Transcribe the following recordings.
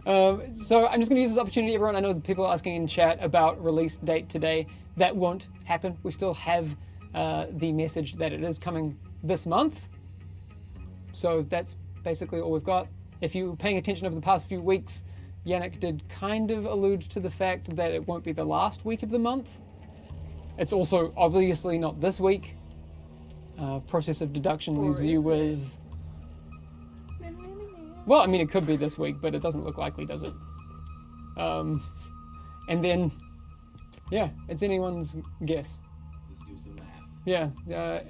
So I'm just going to use this opportunity, everyone. I know that people are asking in chat about release date today. That won't happen. We still have the message that it is coming this month. So that's basically all we've got. If you were paying attention over the past few weeks, Yannick did kind of allude to the fact that it won't be the last week of the month. It's also obviously not this week. Process of deduction leaves you with... Well, I mean, it could be this week, but it doesn't look likely, does it? And then, yeah, it's anyone's guess. Let's do some math. Yeah.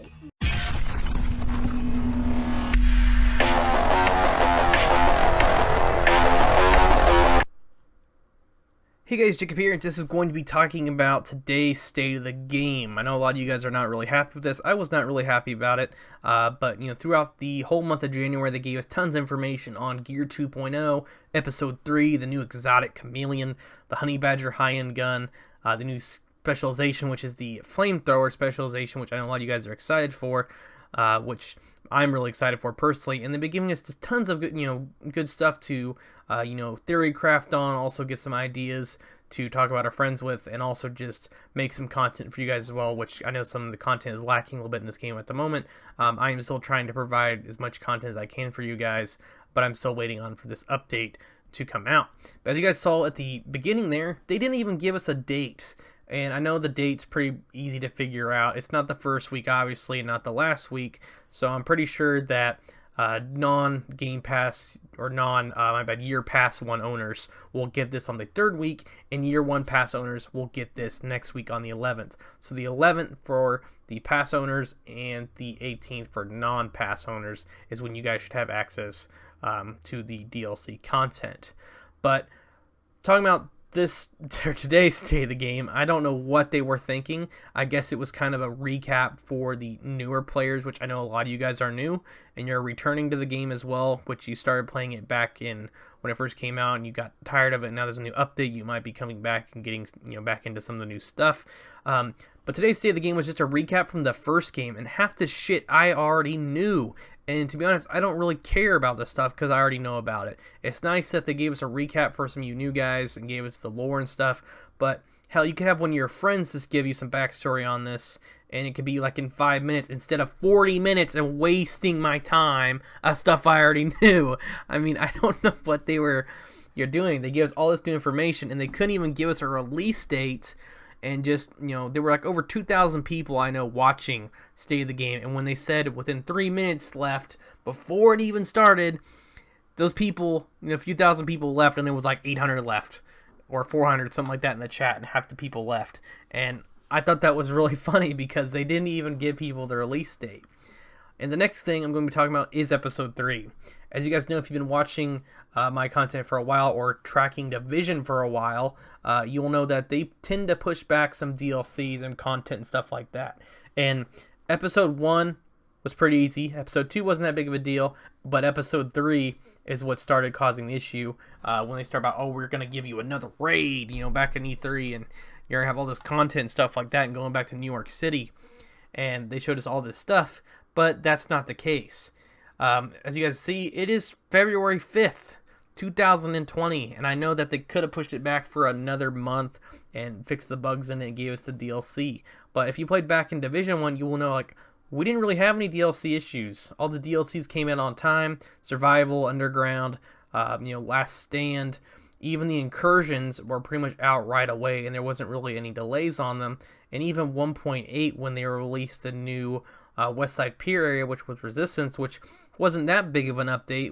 Hey guys, Jacob here, and this is going to be talking about today's state of the game. I know a lot of you guys are not really happy with this. I was not really happy about it, but throughout the whole month of January, they gave us tons of information on Gear 2.0, Episode 3, the new exotic chameleon, the Honey Badger high-end gun, the new specialization, which is the flamethrower specialization, which I know a lot of you guys are excited for, which I'm really excited for personally, and they've been giving us just tons of good stuff to theory craft on, also get some ideas to talk about our friends with, and also just make some content for you guys as well, which I know some of the content is lacking a little bit in this game at the moment. I am still trying to provide as much content as I can for you guys, but I'm still waiting on for this update to come out. But as you guys saw at the beginning there, they didn't even give us a date. And I know the date's pretty easy to figure out. It's not the first week, obviously, not the last week. So I'm pretty sure that non-Game Pass or Year Pass 1 owners will get this on the 3rd week, and Year 1 Pass owners will get this next week on the 11th. So the 11th for the Pass owners and the 18th for non-Pass owners is when you guys should have access to the DLC content. But talking about today's state of the game, I don't know what they were thinking. I guess it was kind of a recap for the newer players, which I know a lot of you guys are new, and you're returning to the game as well, which you started playing it back in when it first came out, and you got tired of it, and now there's a new update. You might be coming back and getting back into some of the new stuff. But today's state of the game was just a recap from the first game, and half the shit I already knew. And to be honest, I don't really care about this stuff because I already know about it. It's nice that they gave us a recap for some of you new guys and gave us the lore and stuff, but hell, you could have one of your friends just give you some backstory on this, and it could be like in 5 minutes instead of 40 minutes and wasting my time of stuff I already knew. I mean, I don't know what you're doing. They gave us all this new information, and they couldn't even give us a release date. And just, there were like over 2,000 people I know watching State of the Game. And when they said within 3 minutes left before it even started, those people, a few thousand people left, and there was like 800 left or 400, something like that in the chat, and half the people left. And I thought that was really funny because they didn't even give people the release date. And the next thing I'm going to be talking about is Episode 3. As you guys know, if you've been watching my content for a while or tracking Division for a while, you will know that they tend to push back some DLCs and content and stuff like that. And Episode 1 was pretty easy. Episode 2 wasn't that big of a deal, but Episode 3 is what started causing the issue when they start about, we're going to give you another raid, back in E3, and you're going to have all this content and stuff like that, and going back to New York City. And they showed us all this stuff, but that's not the case. As you guys see, it is February 5th, 2020, and I know that they could have pushed it back for another month and fixed the bugs in it and gave us the DLC. But if you played back in Division 1, you will know, we didn't really have any DLC issues. All the DLCs came in on time. Survival, Underground, Last Stand, even the incursions were pretty much out right away, and there wasn't really any delays on them. And even 1.8, when they released the new West Side Pier area, which was Resistance, which wasn't that big of an update,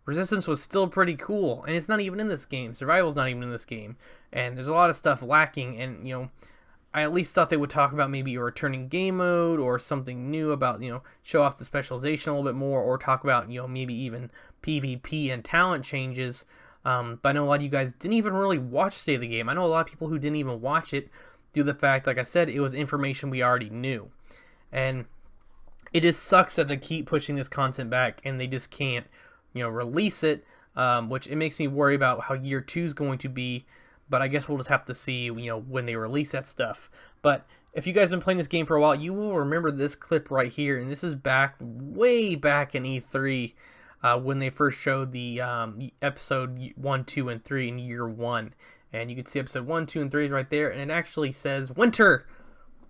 Resistance was still pretty cool, and it's not even in this game. Survival's not even in this game, and there's a lot of stuff lacking, and, I at least thought they would talk about maybe a returning game mode or something new about, show off the specialization a little bit more, or talk about, maybe even PvP and talent changes. But I know a lot of you guys didn't even really watch State of the Game. I know a lot of people who didn't even watch it due to the fact, like I said, it was information we already knew. And it just sucks that they keep pushing this content back and they just can't, release it, which it makes me worry about how Year 2 is going to be. But I guess we'll just have to see, when they release that stuff. But if you guys have been playing this game for a while, you will remember this clip right here. And this is way back in E3. when they first showed the episode 1, 2, and 3 in year 1. And you can see episode 1, 2, and 3 is right there, and it actually says winter.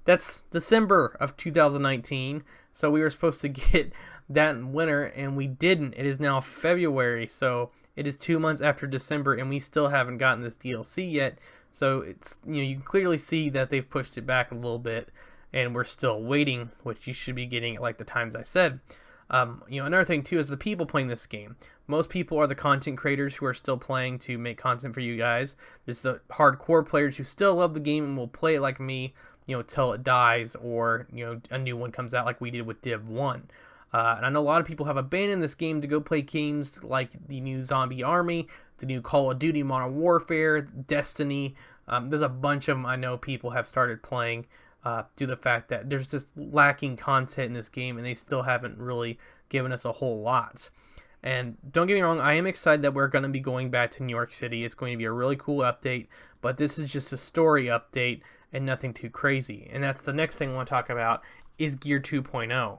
That's December of 2019, so we were supposed to get that in winter, and we didn't. It is now February, so it is 2 months after December, and we still haven't gotten this DLC yet. So it's, you can clearly see that they've pushed it back a little bit, and we're still waiting, which you should be getting at like the times I said. Another thing too is the people playing this game. Most people are the content creators who are still playing to make content for you guys. There's the hardcore players who still love the game and will play it like me, till it dies, or a new one comes out like we did with Div 1. And I know a lot of people have abandoned this game to go play games like the new Zombie Army, the new Call of Duty Modern Warfare, Destiny. There's a bunch of them I know people have started playing due to the fact that there's just lacking content in this game, and they still haven't really given us a whole lot. And don't get me wrong, I am excited that we're going to be going back to New York City. It's going to be a really cool update, but this is just a story update and nothing too crazy. And that's the next thing I want to talk about is Gear 2.0.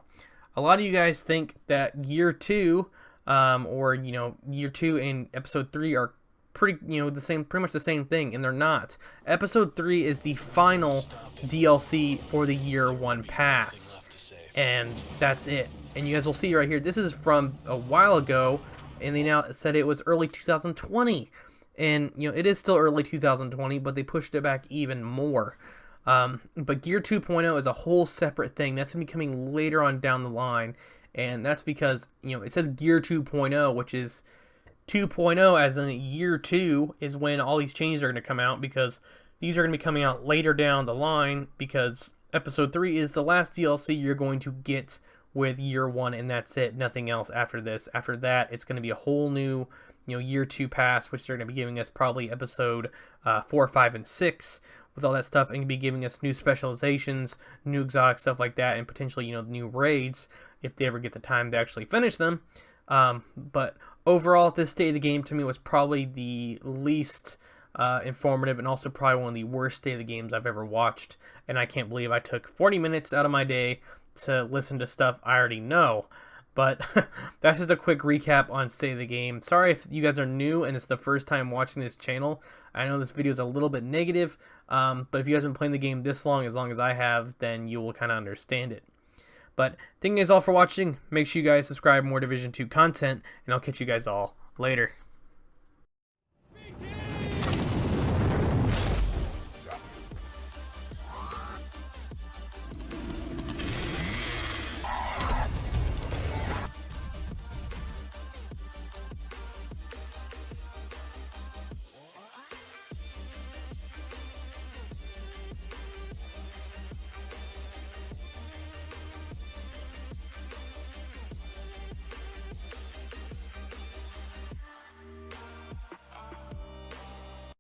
A lot of you guys think that Gear 2, Year 2 and Episode 3 are pretty much the same thing, and they're not. Episode 3 is the final DLC for the Year 1 pass, and that's it. And you guys will see right here, this is from a while ago, and they now said it was early 2020. And, it is still early 2020, but they pushed it back even more. But Gear 2.0 is a whole separate thing. That's going to be coming later on down the line. And that's because, it says Gear 2.0, which is 2.0 as in Year 2 is when all these changes are going to come out, because these are going to be coming out later down the line, because Episode 3 is the last DLC you're going to get with Year 1, and that's it. Nothing else after this. After that, it's going to be a whole new Year 2 pass, which they're going to be giving us probably Episode 4, 5, and 6 with all that stuff, and be giving us new specializations, new exotic stuff like that, and potentially, new raids if they ever get the time to actually finish them. But overall, this state of the game to me was probably the least informative, and also probably one of the worst state of the games I've ever watched. And I can't believe I took 40 minutes out of my day to listen to stuff I already know. But that's just a quick recap on State of the Game. Sorry if you guys are new and it's the first time watching this channel. I know this video is a little bit negative, but if you guys have been playing the game this long as I have, then you will kind of understand it. But thank you guys all for watching. Make sure you guys subscribe for more Division 2 content, and I'll catch you guys all later.